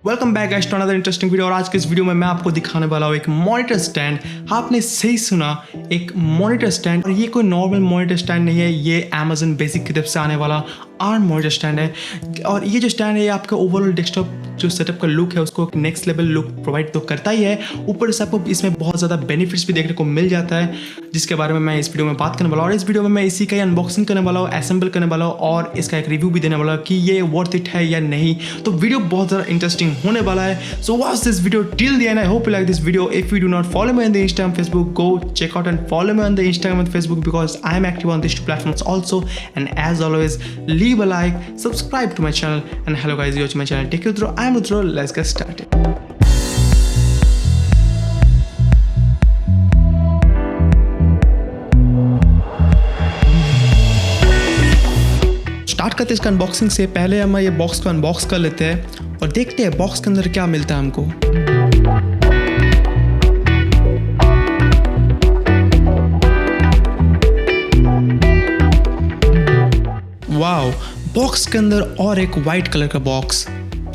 Welcome back guys to another interesting video. और आज के इस वीडियो में मैं आपको दिखाने वाला हूँ एक मॉनिटर स्टैंड। आपने सही सुना, एक मॉनिटर स्टैंड। और ये कोई नॉर्मल मॉनिटर स्टैंड नहीं है, ये अमेजन बेसिक की तरफ से आने वाला आर्म मॉनिटर स्टैंड है। और ये जो स्टैंड है ये आपका ओवरऑल डेस्कटॉप जो सेटअप का लुक है उसको एक नेक्स्ट लेवल लुक प्रोवाइड तो करता ही है, ऊपर से आपको इसमें बहुत ज़्यादा बेनिफिट्स भी देखने को मिल जाता है, जिसके बारे में मैं इस वीडियो में बात करने वाला हूँ। और इस वीडियो में मैं इसी का अनबॉक्सिंग करने वाला हूँ, असेंबल करने वाला हूँ और इसका एक रिव्यू भी देने वाला हूँ कि ये वर्थ इट है या नहीं। तो वीडियो बहुत ज़्यादा इंटरेस्टिंग होने वाला है। So watch this video till the end. I hope you like this video. If you do not follow me on the Instagram Facebook, go check out and follow me on the Instagram and Facebook because I am active on these two platforms also. And as always, leave a like, subscribe to my channel, and hello guys, you're watching my channel Take You Through. I am Rudra. Let's get started. Start करते हैं इसका unboxing से। पहले हम ये box को unbox कर लेते हैं और देखते हैं बॉक्स के अंदर क्या मिलता है हमको। वाओ, बॉक्स के अंदर और एक वाइट कलर का बॉक्स।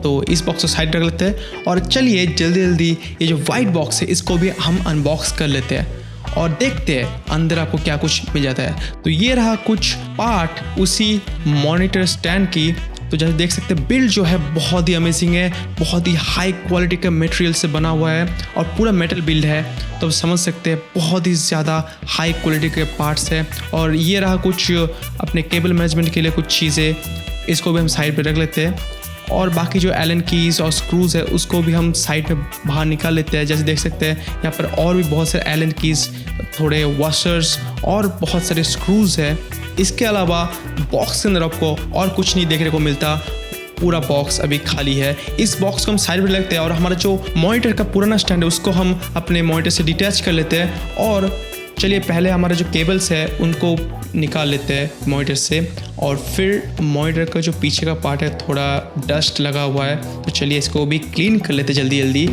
तो इस बॉक्स को साइड रख लेते हैं और चलिए जल्दी जल्दी ये जो वाइट बॉक्स है इसको भी हम अनबॉक्स कर लेते हैं और देखते हैं अंदर आपको क्या कुछ मिल जाता है। तो ये रहा कुछ पार्ट उसी मॉनिटर स्टैंड की। तो जैसे देख सकते हैं बिल्ड जो है बहुत ही अमेजिंग है, बहुत ही हाई क्वालिटी का मटेरियल से बना हुआ है और पूरा मेटल बिल्ड है। तो आप समझ सकते हैं बहुत ही ज़्यादा हाई क्वालिटी के पार्ट्स है। और ये रहा कुछ अपने केबल मैनेजमेंट के लिए कुछ चीज़ें, इसको भी हम साइड पे रख लेते हैं। और बाकी जो एलन कीज़ और स्क्रूज़ है उसको भी हम साइड में बाहर निकाल लेते हैं। जैसे देख सकते हैं यहाँ पर और भी बहुत सारे एलन कीज़, थोड़े वॉशर्स और बहुत सारे स्क्रूज़ है। इसके अलावा बॉक्स के अंदर आपको और कुछ नहीं देखने को मिलता, पूरा बॉक्स अभी खाली है। इस बॉक्स को हम साइड में रखते हैं और हमारा जो मॉनिटर का पुराना स्टैंड है उसको हम अपने मॉनिटर से डिटैच कर लेते हैं। और चलिए पहले हमारा जो केबल्स है उनको निकाल लेते हैं मॉनिटर से। और फिर मॉनिटर का जो पीछे का पार्ट है थोड़ा डस्ट लगा हुआ है, तो चलिए इसको भी क्लीन कर लेते हैं जल्दी जल्दी।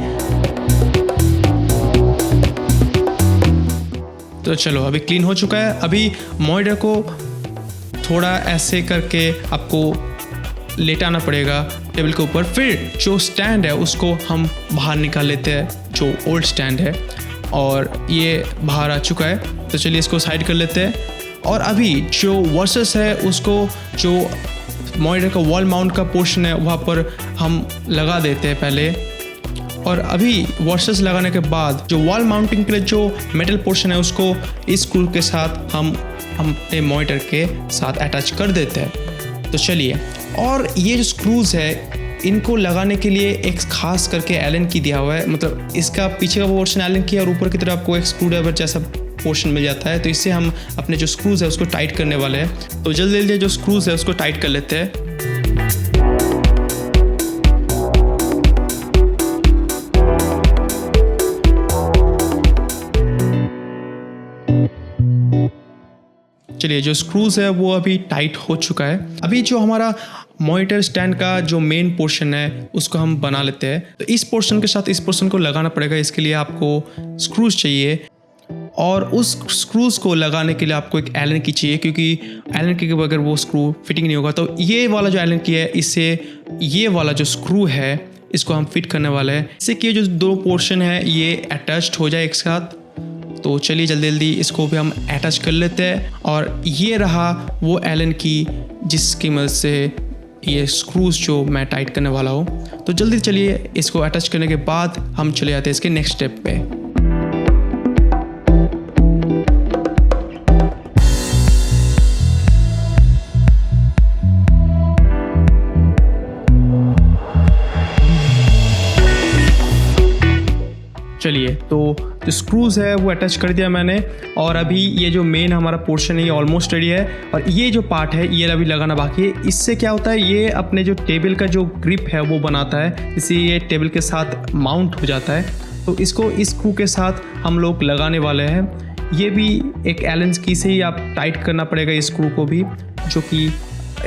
तो चलो अभी क्लीन हो चुका है। अभी मॉनिटर को थोड़ा ऐसे करके आपको लेटाना पड़ेगा टेबल के ऊपर। फिर जो स्टैंड है उसको हम बाहर निकाल लेते हैं, जो ओल्ड स्टैंड है, और ये बाहर आ चुका है। तो चलिए इसको साइड कर लेते हैं। और अभी जो वर्सेस है उसको, जो मॉनिटर का वॉल माउंट का पोर्शन है वहाँ पर हम लगा देते हैं पहले। और अभी वर्सेस लगाने के बाद जो वॉल माउंटिंग के लिए जो मेटल पोर्शन है उसको इस स्क्रू के साथ हम अपने मॉनिटर के साथ अटैच कर देते हैं। तो चलिए, और ये जो स्क्रूज़ है इनको लगाने के लिए एक खास करके एलन की दिया हुआ है, मतलब इसका पीछे का पोर्शन एलन की और ऊपर की तरफ आपको एक स्क्रू ड्राइवर जैसा पोर्शन मिल जाता है। तो इससे हम अपने जो स्क्रूज़ है उसको टाइट करने वाले हैं। तो जल्दी जल्दी जो स्क्रूज़ है उसको टाइट कर लेते हैं। चलिए जो स्क्रूज़ है वो अभी टाइट हो चुका है। अभी जो हमारा मॉनिटर स्टैंड का जो मेन पोर्शन है उसको हम बना लेते हैं। तो इस पोर्शन के साथ इस पोर्शन को लगाना पड़ेगा। इसके लिए आपको स्क्रूज़ चाहिए और उस स्क्रूज़ को लगाने के लिए आपको एक एलन की चाहिए, क्योंकि एलन की के बगैर वो स्क्रू फिटिंग नहीं होगा। तो ये वाला जो एलन की है इससे ये वाला जो स्क्रू है इसको हम फिट करने वाले हैं, इससे कि जो दो पोर्शन है ये अटैच्ड हो जाए एक साथ। तो चलिए जल्दी जल्दी इसको भी हम अटैच कर लेते हैं। और ये रहा वो एलन की जिसकी मदद से ये स्क्रूज़ जो मैं टाइट करने वाला हूँ। तो जल्दी चलिए इसको अटैच करने के बाद हम चले जाते हैं इसके नेक्स्ट स्टेप पे। चलिए तो जो स्क्रूज़ है वो अटैच कर दिया मैंने। और अभी ये जो मेन हमारा पोर्शन है ये ऑलमोस्ट रेडी है। और ये जो पार्ट है ये अभी लगाना बाकी है। इससे क्या होता है, ये अपने जो टेबल का जो ग्रिप है वो बनाता है, इससे ये टेबल के साथ माउंट हो जाता है। तो इसको इस स्क्रू के साथ हम लोग लगाने वाले हैं। ये भी एक एलन की से ही आप टाइट करना पड़ेगा इस स्क्रू को भी, जो कि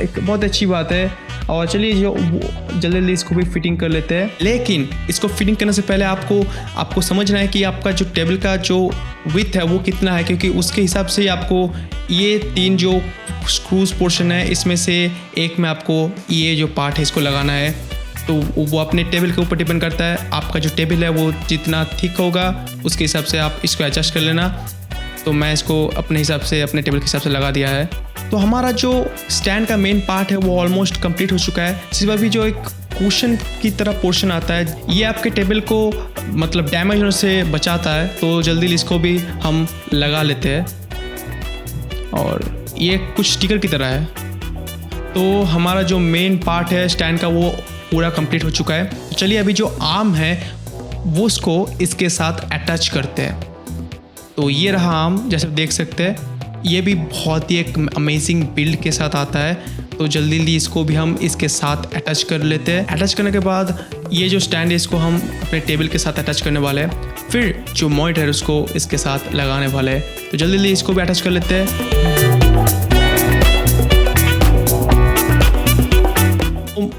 एक बहुत अच्छी बात है। और चलिए जो जल्दी जल्दी इसको भी फिटिंग कर लेते हैं। लेकिन इसको फिटिंग करने से पहले आपको समझना है कि आपका जो टेबल का जो विड्थ है वो कितना है, क्योंकि उसके हिसाब से आपको ये तीन जो स्क्रूज पोर्शन है इसमें से एक में आपको ये जो पार्ट है इसको लगाना है। तो वो अपने टेबल के ऊपर डिपेंड करता है। आपका जो टेबल है वो जितना थिक होगा उसके हिसाब से आप इसको एडजस्ट कर लेना। तो मैं इसको अपने हिसाब से, अपने टेबल के हिसाब से लगा दिया है। तो हमारा जो स्टैंड का मेन पार्ट है वो ऑलमोस्ट कंप्लीट हो चुका है। सिर्फ अभी जो एक कुशन की तरह पोर्शन आता है, ये आपके टेबल को मतलब डैमेज होने से बचाता है। तो जल्दी इसको भी हम लगा लेते हैं, और ये कुछ स्टिकर की तरह है। तो हमारा जो मेन पार्ट है स्टैंड का वो पूरा कंप्लीट हो चुका है। तो चलिए अभी जो आर्म है वो उसको इसके साथ अटैच करते हैं। तो ये रहा आर्म, जैसे देख सकते हैं ये भी बहुत ही एक अमेजिंग बिल्ड के साथ आता है। तो जल्दी इसको भी हम इसके साथ अटैच कर लेते हैं। अटैच करने के बाद ये जो स्टैंड है इसको हम अपने टेबल के साथ अटैच करने वाले हैं। फिर जो मॉनिटर है उसको इसके साथ लगाने वाले हैं। तो जल्दी इसको भी अटैच कर लेते हैं।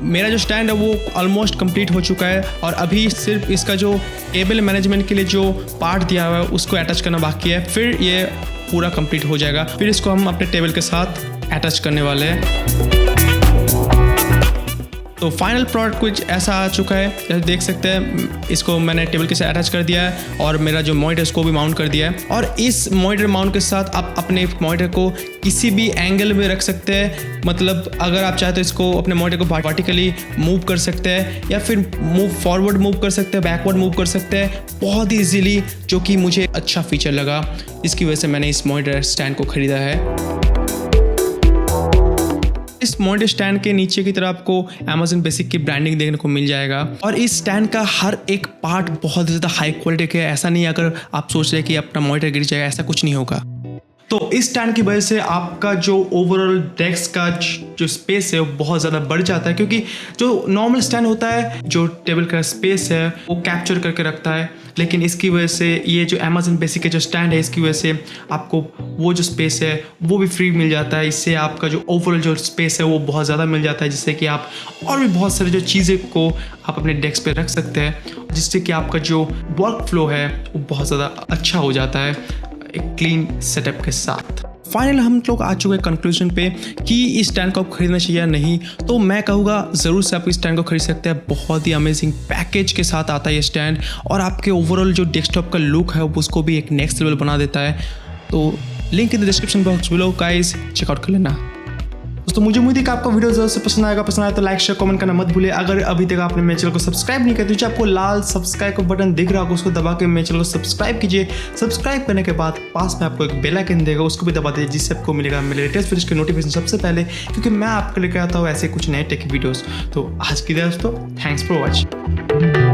मेरा जो स्टैंड है वो ऑलमोस्ट कंप्लीट हो चुका है, और अभी सिर्फ इसका जो टेबल मैनेजमेंट के लिए जो पार्ट दिया हुआ है उसको अटैच करना बाकी है। फिर ये पूरा कंप्लीट हो जाएगा। फिर इसको हम अपने टेबल के साथ अटैच करने वाले हैं। तो फाइनल प्रोडक्ट कुछ ऐसा आ चुका है, जैसे देख सकते हैं इसको मैंने टेबल के साथ अटैच कर दिया है, और मेरा जो मॉनिटर उसको भी माउंट कर दिया है। और इस मॉनिटर माउंट के साथ आप अपने मॉनिटर को किसी भी एंगल में रख सकते हैं। मतलब अगर आप चाहे तो इसको अपने मॉनिटर को वर्टिकली मूव कर सकते हैं, या फिर फॉरवर्ड मूव कर सकते हैं, बैकवर्ड मूव कर सकते हैं बहुत ही ईजीली, जो कि मुझे अच्छा फीचर लगा। इसकी वजह से मैंने इस मॉनिटर स्टैंड को ख़रीदा है। इस मॉनिटर स्टैंड के नीचे की तरफ आपको Amazon बेसिक की ब्रांडिंग देखने को मिल जाएगा, और इस स्टैंड का हर एक पार्ट बहुत ज़्यादा हाई क्वालिटी का है। ऐसा नहीं है अगर आप सोच रहे हैं कि अपना मॉनिटर गिर जाएगा, ऐसा कुछ नहीं होगा। तो इस स्टैंड की वजह से आपका जो ओवरऑल डेस्क का जो स्पेस है वो बहुत ज़्यादा बढ़ जाता है, क्योंकि जो नॉर्मल स्टैंड होता है जो टेबल का स्पेस है वो कैप्चर करके रखता है, लेकिन इसकी वजह से ये जो Amazon बेसिक का जो स्टैंड है इसकी वजह से आपको वो जो स्पेस है वो भी फ्री मिल जाता है। इससे आपका जो ओवरऑल जो स्पेस है वो बहुत ज़्यादा मिल जाता है, जिससे कि आप और भी बहुत सारी जो चीज़ें को आप अपने डेस्क पे रख सकते हैं, जिससे कि आपका जो वर्क फ्लो है वो बहुत ज़्यादा अच्छा हो जाता है एक क्लीन सेटअप के साथ। फाइनल हम लोग आ चुके हैं कंक्लूजन पे कि इस स्टैंड को आप खरीदना चाहिए या नहीं। तो मैं कहूँगा ज़रूर से आप इस स्टैंड को खरीद सकते हैं। बहुत ही अमेजिंग पैकेज के साथ आता है ये स्टैंड, और आपके ओवरऑल जो डेस्कटॉप का लुक है उसको भी एक नेक्स्ट लेवल बना देता है। तो link in the description box below, guys check out कर लेना। दोस्तों मुझे उम्मीद है कि आपको वीडियो ज़रूर से पसंद आएगा। पसंद आया तो लाइक शेयर कमेंट करना मत भूलिए। अगर अभी तक आपने मेरे चैनल को सब्सक्राइब नहीं किया तो आपको लाल सब्सक्राइब का बटन दिख रहा होगा, उसको दबा के मेरे चैनल को सब्सक्राइब कीजिए। सब्सक्राइब करने के बाद पास में आपको एक बेल आइकन देगा, उसको भी दबा दीजिए, जिससे आपको मिलेगा मेरे लेटेस्ट वीडियोस के नोटिफिकेशन सबसे पहले, क्योंकि मैं आपको लेकर आता हूँ ऐसे कुछ नए टेक वीडियोज़। तो आज की दोस्तों थैंक्स फॉर वॉचिंग।